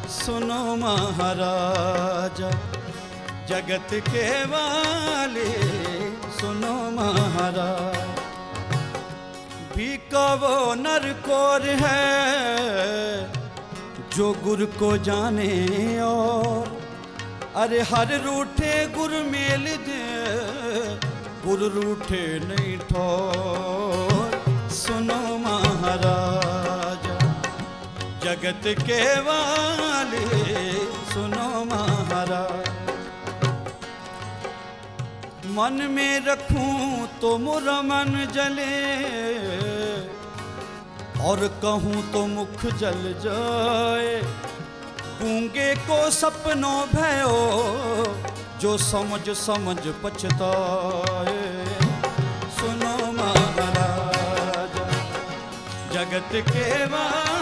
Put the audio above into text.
सुनो महाराजा जगत के वाले, सुनो महाराज। भीका वो नर कोर है जो गुर को जाने, और अरे हर रूठे गुर मेल दे, गुर रूठे नहीं ठोर। सुनो महाराजा जगत के वाले, सुनो महाराज। मन में रखूं तो मुरा मन जले, और कहूं तो मुख जल जाए। गूंगे को सपनों भयो, जो समझ समझ पछताए। सुनो महाराज जगत के वाले,